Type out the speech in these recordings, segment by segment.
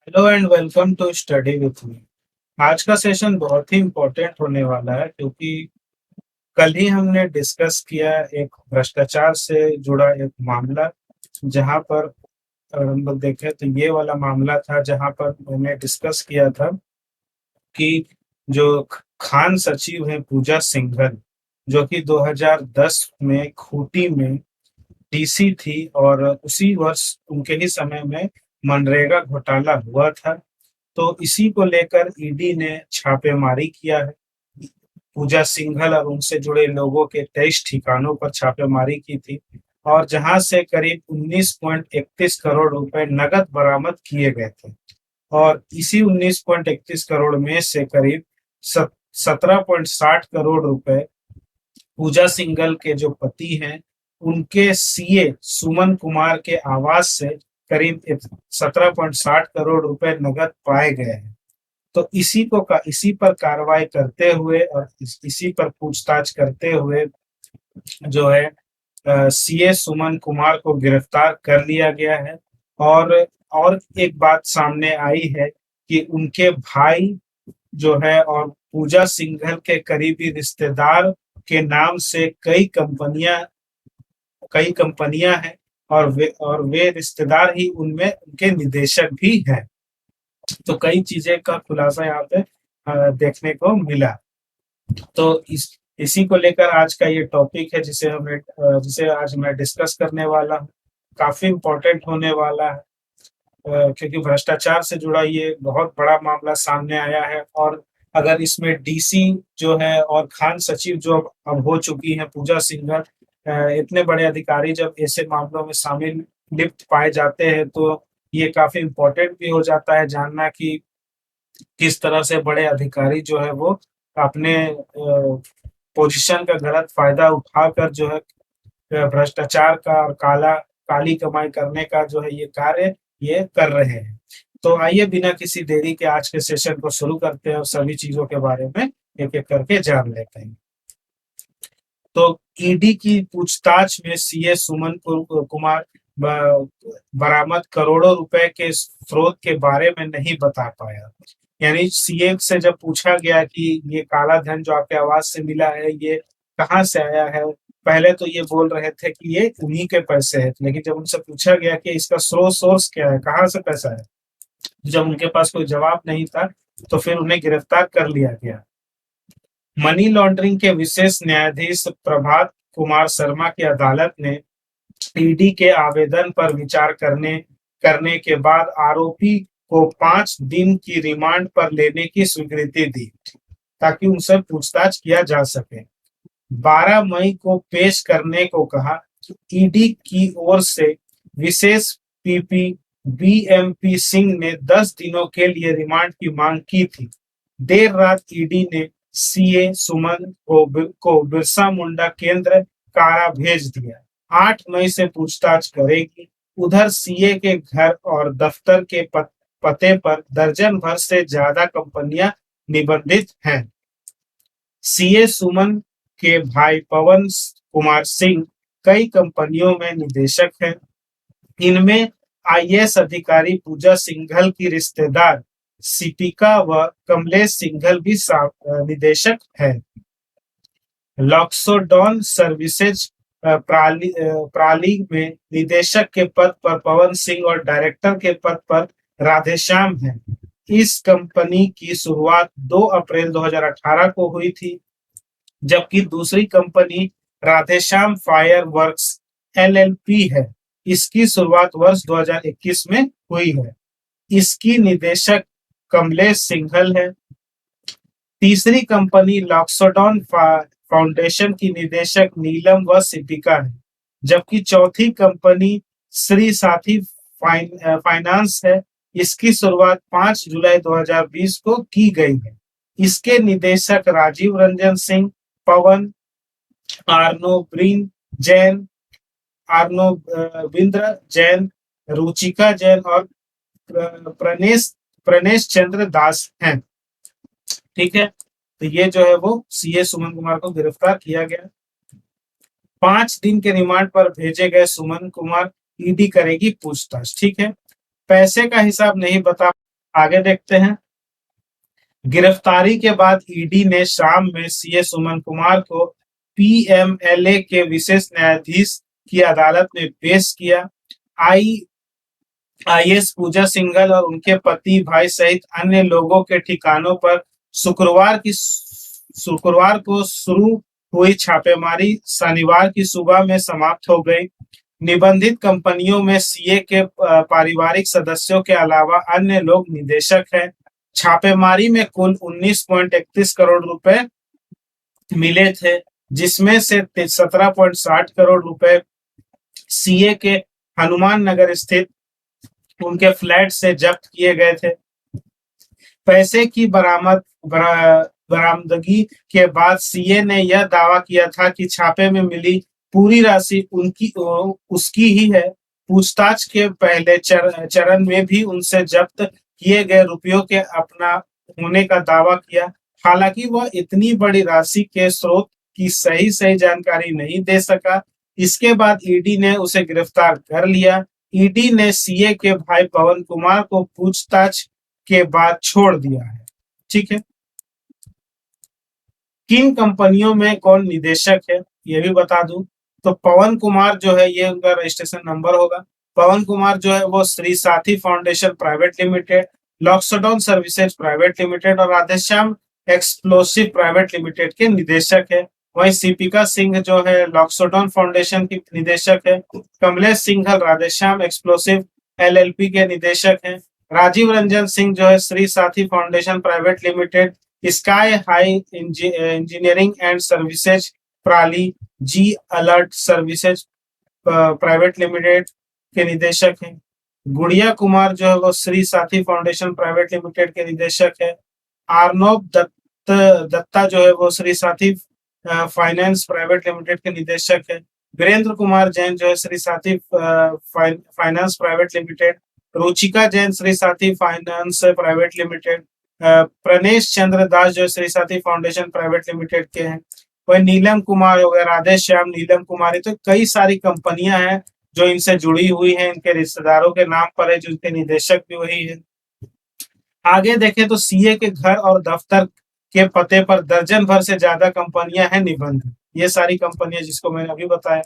Hello and welcome to study with me. आज का session बहुत ही इम्पोर्टेंट होने वाला है क्योंकि कल ही हमने डिस्कस किया एक भ्रष्टाचार से जुड़ा एक मामला, जहां पर अगर हम लोग देखें तो ये वाला मामला था जहां पर मैंने डिस्कस किया था कि जो खान सचिव हैं पूजा सिंघल, जो कि 2010 में खूंटी में डीसी थी और उसी वर्ष उनके ही समय में मनरेगा घोटाला हुआ था। तो इसी को लेकर ईडी ने छापेमारी किया है। पूजा सिंघल और उनसे जुड़े लोगों के 23 ठिकानों पर छापेमारी की थी और जहां से करीब 19.31 करोड़ रुपए नकद बरामद किए गए थे। और इसी 19.31 करोड़ में से करीब 17.60 करोड़ रुपए पूजा सिंघल के जो पति हैं उनके सीए सुमन कुमार के आवास से करीब 17.60 करोड़ रुपए नगद पाए गए हैं। तो इसी पर कार्रवाई करते हुए और इसी पर पूछताछ करते हुए जो है सीए सुमन कुमार को गिरफ्तार कर लिया गया है। और और एक बात सामने आई है कि उनके भाई जो है और पूजा सिंघल के करीबी रिश्तेदार के नाम से कई कंपनियां हैं और वे रिश्तेदार ही उनमें उनके निदेशक भी हैं। तो कई चीजें का खुलासा यहाँ पे देखने को मिला। तो इसी को लेकर आज का ये टॉपिक है जिसे आज मैं डिस्कस करने वाला हूँ। काफी इम्पोर्टेंट होने वाला है क्योंकि भ्रष्टाचार से जुड़ा ये बहुत बड़ा मामला सामने आया है। और अगर इसमें डीसी जो है और खान सचिव जो अब हो चुकी हैं पूजा सिंघल, इतने बड़े अधिकारी जब ऐसे मामलों में शामिल लिप्त पाए जाते हैं तो ये काफी इम्पोर्टेंट भी हो जाता है जानना कि किस तरह से बड़े अधिकारी जो है वो अपने पोजीशन का गलत फायदा उठाकर जो है भ्रष्टाचार का और काली कमाई करने का जो है ये कार्य ये कर रहे हैं। तो आइए बिना किसी देरी के आज के सेशन को शुरू करते हैं और सभी चीजों के बारे में एक एक करके जान लेते हैं। तो ईडी की पूछताछ में सीए सुमन कुमार बरामद करोड़ों रुपए के स्रोत के बारे में नहीं बता पाया। यानी सीए से जब पूछा गया कि ये काला धन जो आपके आवास से मिला है ये कहाँ से आया है, पहले तो ये बोल रहे थे कि ये उन्हीं के पैसे हैं, लेकिन जब उनसे पूछा गया कि इसका सोर्स क्या है, कहाँ से पैसा है, जब उनके पास कोई जवाब नहीं था तो फिर उन्हें गिरफ्तार कर लिया गया। मनी लॉन्ड्रिंग के विशेष न्यायाधीश प्रभात कुमार शर्मा की अदालत ने ईडी के आवेदन पर विचार करने करने के बाद आरोपी को 5 दिन की रिमांड पर लेने की स्वीकृति दी ताकि उनसे पूछताछ किया जा सके। 12 मई को पेश करने को कहा। ईडी की ओर से विशेष पीपी बीएमपी सिंह ने 10 दिनों के लिए रिमांड की मांग की थी। देर रात ईडी ने सीए सुमन को बिरसा मुंडा केंद्र कारा भेज दिया। 8 मई से पूछताछ करेगी। उधर सीए के घर और दफ्तर के पते पर दर्जन भर से ज्यादा कंपनियां निबंधित हैं। सीए सुमन के भाई पवन कुमार सिंह कई कंपनियों में निदेशक हैं। इनमें आईएएस अधिकारी पूजा सिंघल की रिश्तेदार सिपिका व कमलेश सिंघल भी निदेशक है। लॉक्सोडॉन सर्विसेज प्राली में निदेशक के पद पर पवन सिंह और डायरेक्टर के पद पर राधेश्याम है। इस कंपनी की शुरुआत 2 अप्रैल 2018 को हुई थी, जबकि दूसरी company Radheshyam fire works LLP है। इसकी शुरुआत वर्ष 2021 में हुई है। इसकी निदेशक कमलेश सिंघल है। तीसरी कंपनी लॉक्सोडॉन फाउंडेशन की निदेशक नीलम व सिपिका है, जबकि चौथी कंपनी श्री साथी फाइनेंस है। इसकी शुरुआत 5 जुलाई 2020 को की गई है। इसके निदेशक राजीव रंजन सिंह, पवन, आर्नो ब्रिन जैन, आर्नो बिंद्र जैन, रुचिका जैन और प्रणेश प्रणेश चंद्र दास हैं। ठीक है, तो ये जो है वो सीए सुमन कुमार को गिरफ्तार किया गया। 5 दिन के रिमांड पर भेजे गए सुमन कुमार ईडी करेगी पूछताछ। ठीक है, पैसे का हिसाब नहीं बता आगे देखते हैं। गिरफ्तारी के बाद ईडी ने शाम में सीए सुमन कुमार को पीएमएलए के विशेष न्यायाधीश की अदालत में पेश किया। आई आईएएस पूजा सिंघल और उनके पति भाई सहित अन्य लोगों के ठिकानों पर शुक्रवार को शुरू हुई छापेमारी शनिवार की सुबह में समाप्त हो गई। निबंधित कंपनियों में सीए के पारिवारिक सदस्यों के अलावा अन्य लोग निदेशक हैं। छापेमारी में कुल 19.31 करोड़ रुपए मिले थे, जिसमें से 17.60 करोड़ रुपए सीए के हनुमान नगर स्थित उनके फ्लैट से जब्त किए गए थे। पैसे की बरामदगी के बाद सीए ने यह दावा किया था कि छापे में मिली पूरी राशि उसकी ही है। पूछताछ के पहले चरण में भी उनसे जब्त किए गए रुपयों के अपना होने का दावा किया। हालांकि वह इतनी बड़ी राशि के स्रोत की सही जानकारी नहीं दे सका। इसके बाद ईडी ने उसे गिरफ्तार कर लिया। ईडी ने सीए के भाई पवन कुमार को पूछताछ के बाद छोड़ दिया है। ठीक है, किन कंपनियों में कौन निदेशक है ये भी बता दूं। तो पवन कुमार जो है, ये उनका रजिस्ट्रेशन नंबर होगा। पवन कुमार जो है वो Shri Sathi foundation private limited, लॉक्सडॉन सर्विसेज प्राइवेट लिमिटेड और राधेश्याम एक्सप्लोसिव प्राइवेट लिमिटेड के निदेशक है। वहीं सीपिका सिंह जो है लॉक्सडॉन फाउंडेशन की निदेशक है। कमलेश सिंघल राधेश्याम एक्सप्लोसिव एलएलपी के निदेशक हैं। राजीव रंजन सिंह जो है Shri Sathi foundation private limited, sky high engineering and services प्राली, G alert services private limited के निदेशक हैं। गुड़िया कुमार जो है वो Shri Sathi foundation private limited के निदेशक है। आर्नब दत्ता जो है वो श्री साथी फाइनेंस प्राइवेट लिमिटेड के निदेशक है। वीरेंद्र कुमार जैन जो है श्री साथी finance private limited. Ruchika Jain Shri साथी फाइनेंस प्राइवेट लिमिटेड। प्रणेश चंद्र दास जो Shri Sathi foundation private limited के हैं। वही नीलम कुमार हो गए, राधे श्याम नीलम कुमारी, तो कई सारी कंपनियां हैं जो इनसे जुड़ी हुई हैं, इनके रिश्तेदारों के नाम पर है, जिनके निदेशक भी वही है। आगे देखें तो सीए के घर और दफ्तर के पते पर दर्जन भर से ज्यादा कंपनियां हैं निबंधित। ये सारी कंपनियां जिसको मैंने अभी बताया।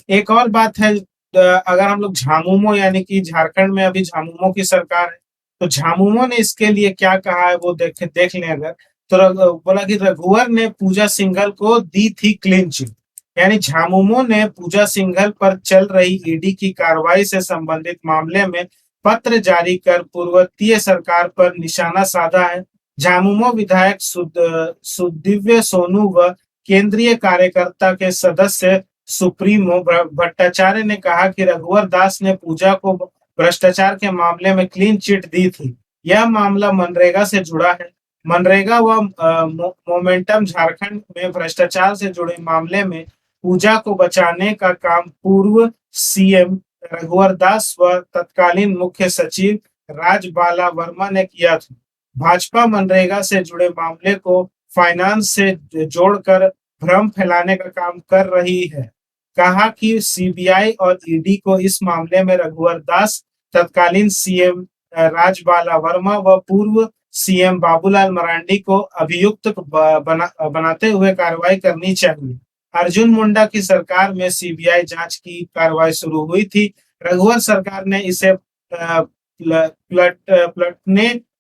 एक और बात है, अगर हम लोग झामुमो यानी कि झारखंड में अभी झामुमो की सरकार है, तो झामुमो ने इसके लिए क्या कहा है वो देख लें। अगर तो बोला कि रघुवर ने पूजा सिंघल को दी थी क्लीन चिट, यानी झामुमो ने पूजा सिंघल पर चल रही ईडी की कार्रवाई से संबंधित मामले में पत्र जारी कर पूर्ववर्तीय सरकार पर निशाना साधा है। झामुमो विधायक सुदिव्य सोनू व केंद्रीय कार्यकर्ता के सदस्य सुप्रीमो भट्टाचार्य ने कहा कि रघुवर दास ने पूजा को भ्रष्टाचार के मामले में क्लीन चिट दी थी। यह मामला मनरेगा से जुड़ा है। मनरेगा व मोमेंटम झारखंड में भ्रष्टाचार से जुड़े मामले में पूजा को बचाने का काम पूर्व सीएम रघुवर दास व तत्कालीन मुख्य सचिव राजबाला वर्मा ने किया था। भाजपा मनरेगा से जुड़े मामले को फाइनेंस से जोड़कर भ्रम फैलाने का काम कर रही है। कहा कि सीबीआई और ईडी को इस मामले में रघुवर दास, तत्कालीन सीएम राजबाला वर्मा व पूर्व सीएम बाबूलाल मरांडी को अभियुक्त बनाते हुए कार्रवाई करनी चाहिए। अर्जुन मुंडा की सरकार में सीबीआई जांच की कार्रवाई शुरू हुई थी। रघुवर सरकार ने इसे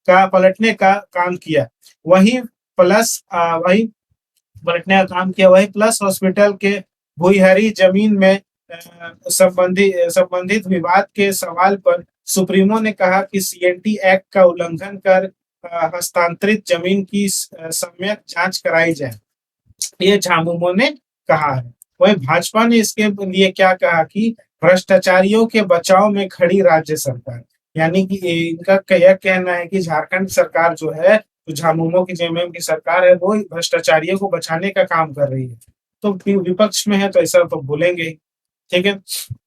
पलटने का काम किया। वही प्लस हॉस्पिटल के भुईहरी जमीन में संबंधित विवाद के सवाल पर सुप्रीमो ने कहा कि सीएनटी एक्ट का उल्लंघन कर हस्तांतरित जमीन की सम्यक जांच कराई जाए, ये झामुमो ने कहा है। वही भाजपा ने इसके लिए क्या कहा कि भ्रष्टाचारियों के बचाव में खड़ी राज्य सरकार, यानी कि इनका यह कहना है कि झारखंड सरकार जो है, तो झामुमो की जेएमएम की सरकार है, वो भ्रष्टाचारियों को बचाने का काम कर रही है। तो विपक्ष में है तो ऐसा तो बोलेंगे, ठीक है,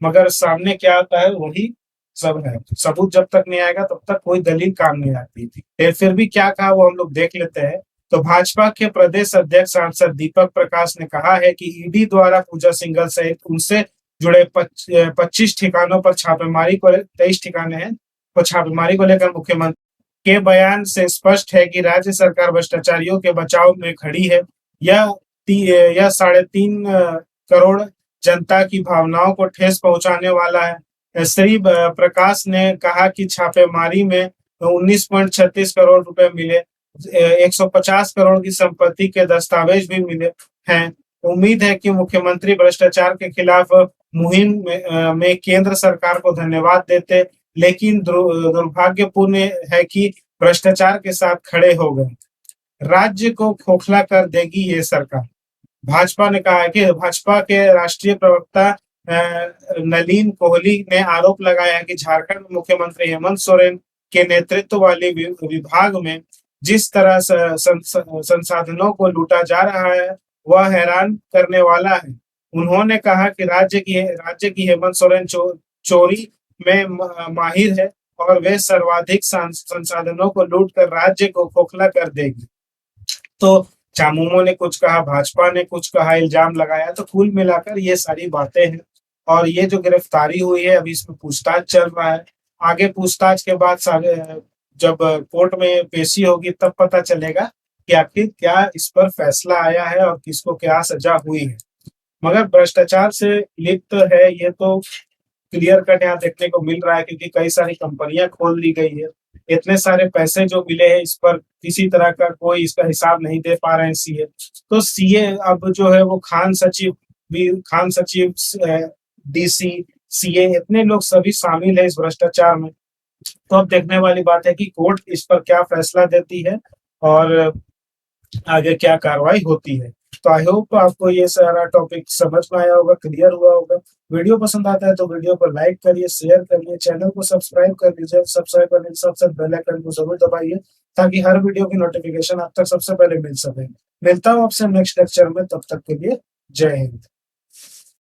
मगर सामने क्या आता है वही सब है। सबूत जब तक नहीं आएगा तब तक कोई दलील काम नहीं आती थी। फिर भी क्या कहा वो हम लोग देख लेते हैं। तो भाजपा के प्रदेश अध्यक्ष सांसद दीपक प्रकाश ने कहा है कि ईडी द्वारा पूजा सिंघल सहित उनसे जुड़े 25 ठिकानों पर छापेमारी को 23 ठिकाने हैं, तो छापेमारी को लेकर मुख्यमंत्री के बयान से स्पष्ट है कि राज्य सरकार भ्रष्टाचारियों के बचाव में खड़ी है। यह 3.5 करोड़ जनता की भावनाओं को ठेस पहुंचाने वाला है। श्री प्रकाश ने कहा कि छापेमारी में 19.36 करोड़ रुपए मिले, 150 करोड़ की संपत्ति के दस्तावेज भी मिले हैं। उम्मीद है कि मुख्यमंत्री भ्रष्टाचार के खिलाफ मुहिम में केंद्र सरकार को धन्यवाद देते, लेकिन दुर्भाग्यपूर्ण है कि भ्रष्टाचार के साथ खड़े हो गए। राज्य को खोखला कर देगी ये सरकार। भाजपा ने कहा है कि भाजपा के राष्ट्रीय प्रवक्ता नलिन कोहली ने आरोप लगाया कि झारखंड में मुख्यमंत्री हेमंत सोरेन के नेतृत्व वाले विभाग में जिस तरह संसाधनों को लूटा जा रहा है वह हैरान करने वाला है। उन्होंने कहा कि राज्य की हेमंत सोरेन चोरी में माहिर है और वे सर्वाधिक संसाधनों को लूट कर राज्य को खोखला कर देगी। तो झामुमो ने कुछ कहा, भाजपा ने कुछ कहा, इल्जाम लगाया। तो कुल मिलाकर ये सारी बातें हैं और ये जो गिरफ्तारी हुई है अभी इसमें पूछताछ चल रहा है। आगे पूछताछ के बाद जब कोर्ट में पेशी होगी तब पता चलेगा कि आखिर क्या इस पर फैसला आया है और किसको क्या सजा हुई है। मगर भ्रष्टाचार से लिप्त है ये तो क्लियर कट यहाँ देखने को मिल रहा है, क्योंकि कई सारी कंपनियां खोल दी गई है। इतने सारे पैसे जो मिले हैं इस पर किसी तरह का कोई इसका हिसाब नहीं दे पा रहे हैं सीए। तो सीए अब जो है वो खान सचिव डीसी सीए इतने लोग सभी शामिल है इस भ्रष्टाचार में। तो अब देखने वाली बात है कि कोर्ट इस पर क्या फैसला देती है और आगे क्या कार्रवाई होती है। तो आई होप आपको ये सारा टॉपिक समझ में आया होगा, क्लियर हुआ होगा। वीडियो पसंद आता है तो वीडियो को लाइक करिए, शेयर करिए, चैनल को सब्सक्राइब कर लीजिए। सब्सक्राइब करने के साथ साथ बेल आइकन को जरूर दबाइए ताकि हर वीडियो की नोटिफिकेशन आप तक सबसे पहले मिल सके। मिलता हूँ आपसे नेक्स्ट लेक्चर में, तब तक के लिए जय हिंद।